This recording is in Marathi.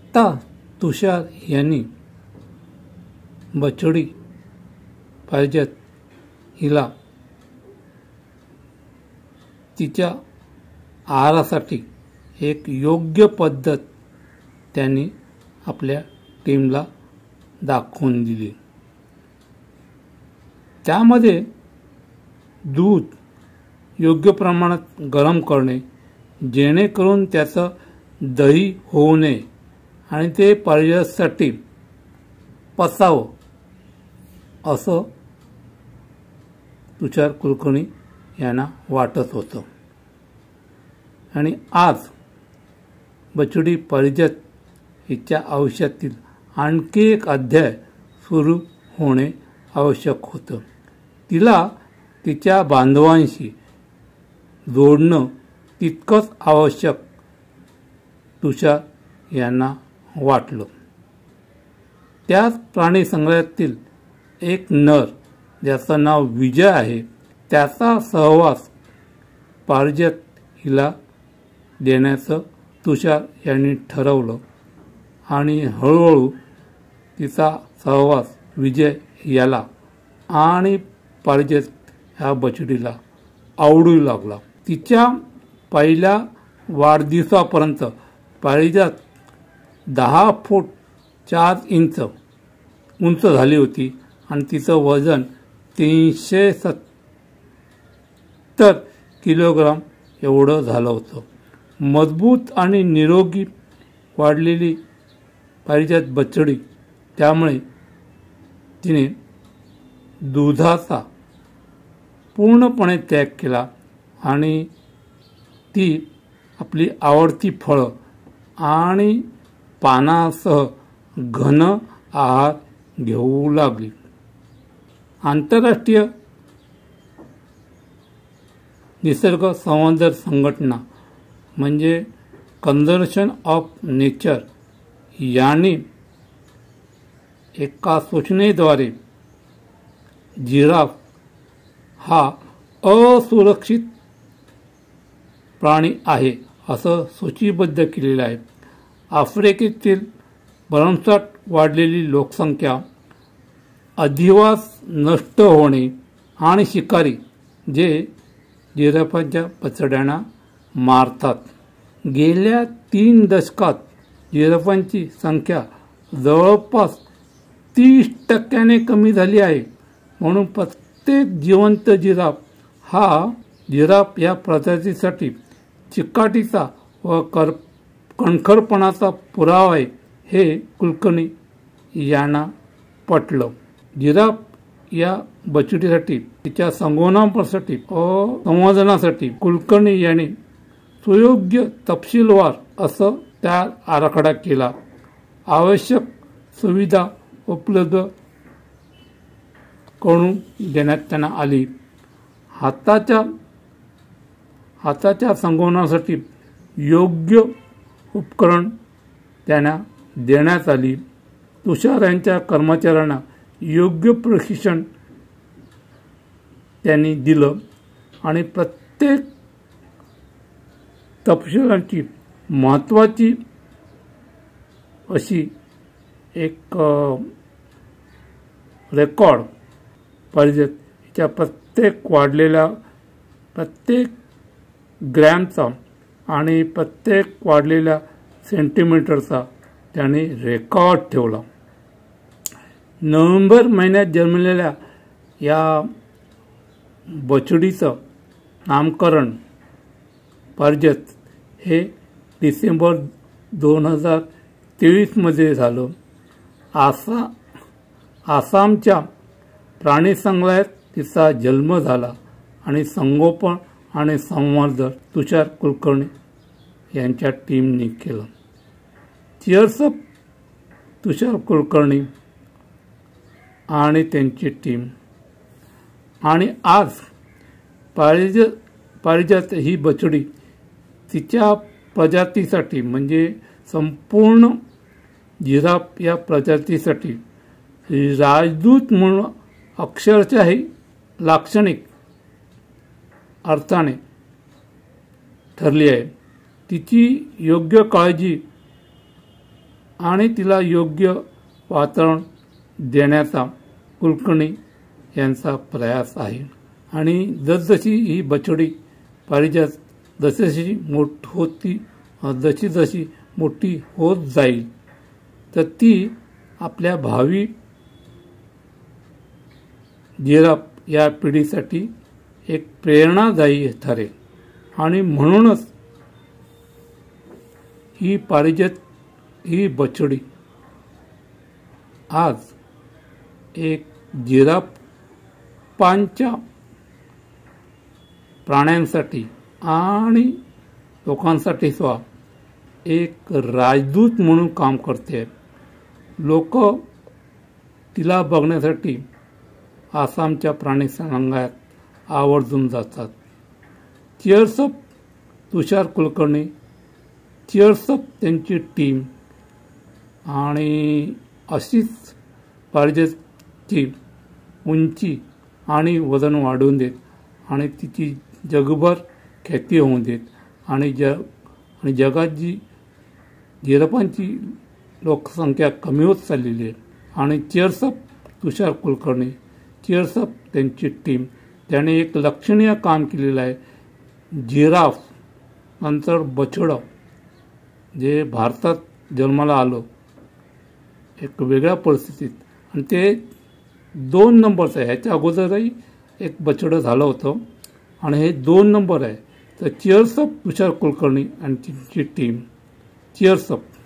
आत्ता तुषार यांनी बछडी पारिजात हिला तिच्या आहारासाठी एक योग्य पद्धत त्यांनी आपल्या टीमला दाखवून दिली. त्यामध्ये दूध योग्य प्रमाणात गरम करणे जेणेकरून त्याचं दही होऊ नये आणि ते पारिजातसाठी पचावं असं तुषार कुलकर्णी यांना वाटत होतं. आणि आज बछडी पारिजात हिच्या आयुष्यातील आणखी एक अध्याय सुरू होणे आवश्यक होतं. तिला तिच्या बांधवांशी जोडणं तितकंच आवश्यक तुषार यांना वाटलं. त्याच प्राणी संग्रहालयातील एक नर ज्याचं नाव विजय आहे त्याचा सहवास पारिजात हिला देण्याचं तुषार यांनी ठरवलं आणि हळूहळू तिचा सहवास विजय याला आणि पारिजात ह्या बछडीला आवडू लागला. तिच्या पहिल्या वाढदिवसापर्यंत पारिजात 10 फूट 4 इंच उंच झाली होती आणि तिचं वजन 370 किलोग्राम एवढं झालं होतं. मजबूत आणि निरोगी वाढलेली पारिजात बछडी, त्यामुळे तिने दुधाचा पूर्णपणे त्याग केला आणि ती आपली आवडती फळं आणि पानासह घन आहार घेऊ लागली. आंतरराष्ट्रीय निसर्ग संवर्धन संघटना म्हणजे कन्झर्वेशन ऑफ नेचर यांनी एका सूचनेद्वारे जिराफ हा असुरक्षित प्राणी आहे असं सूचीबद्ध केलेलं आहे. आफ्रिकेतील भरमसाठ वाढलेली लोकसंख्या, अधिवास नष्ट होणे आणि शिकारी जे जिराफांच्या बछड्यांना मारतात. गेल्या 3 दशकात जिराफांची संख्या जवळपास 30% कमी झाली आहे. म्हणून प्रत्येक जिवंत जिराफ हा जिराफ या प्रजातीसाठी चिकाटीचा व कणखरपणाचा पुरावा आहे हे कुलकर्णी यांना पटलं. जिराफ या बछडीसाठी तिच्या संगोपनासाठी व संवर्धनासाठी कुलकर्णी यांनी सुयोग्य तपशीलवार असं त्या आराखडा केला. आवश्यक सुविधा उपलब्ध करून देण्यात त्यांना आली. हाताच्या संगोपनासाठी योग्य उपकरण त्यांना देण्यात आली. तुषार यांच्या कर्मचाऱ्यांना योग्य प्रशिक्षण त्यांनी दिलं आणि प्रत्येक तपशिलांची महत्त्वाची अशी एक रेकॉर्ड पारिजातच्या प्रत्येक ग्रॅमचा आणि प्रत्येक वाढलेल्या सेंटीमीटरचा त्याने रेकॉर्ड ठेवला. नोव्हेंबर महिन्यात जन्मलेल्या या बछडीचं नामकरण पारिजात हे डिसेंबर 2023 झालं. आसामच्या प्राणी संग्रहालयात तिचा जन्म झाला आणि संगोपन आणि संवर्धन तुषार कुलकर्णी यांच्या टीमने केलं. चिअर्स अप तुषार कुलकर्णी आणि त्यांची टीम. आणि आज पारिजात ही बछडी तिच्या प्रजातीसाठी म्हणजे संपूर्ण जिराफ या प्रजातीसाठी राजदूत म्हणून अक्षरशः लाक्षणिक अर्थाने ठरली आहे. तिची योग्य काळजी आणि तिला योग्य वातावरण देण्याचा कुलकर्णी यांचा प्रयास आहे. आणि जसजशी ही बछडी पारिजात जशी मोठी होत जाईल तर ती आपल्या भावी जिराफ या पिढीसाठी एक प्रेरणादायी ठरेल. आणि म्हणूनच ही बछडी आज एक जिराफांच्या प्राण्यांसाठी आणि लोकांसाठी सुद्धा एक राजदूत म्हणून काम करते. लोक तिला बघण्यासाठी आसामच्या प्राणी संग्रहालयात आवर्जून जातात. चीअर्स अप तुषार कुलकर्णी, चीअर्स अप त्यांची टीम. आणि अशीच पारिजातची उंची आणि वजन वाढवून देत आणि तिची जगभर ख्याती होऊन देत. आणि जगात जी जिराफांची लोकसंख्या कमी होत चाललेली आहे. आणि चीअर्स अप तुषार कुलकर्णी, चीअर्स अप त्यांची टीम, त्याने एक लक्षणीय काम केलेलं आहे. जिराफ नंतर बछडं जे भारतात जन्माला आलं एक वेगळ्या परिस्थितीत, आणि ते 2 नंबरचं आहे. ह्याच्या अगोदरही एक बछडं झालं होतं आणि हे 2 नंबर आहे. तर चीअर्स अप तुषार कुलकर्णी आणि त्यांची टीम. Cheers up.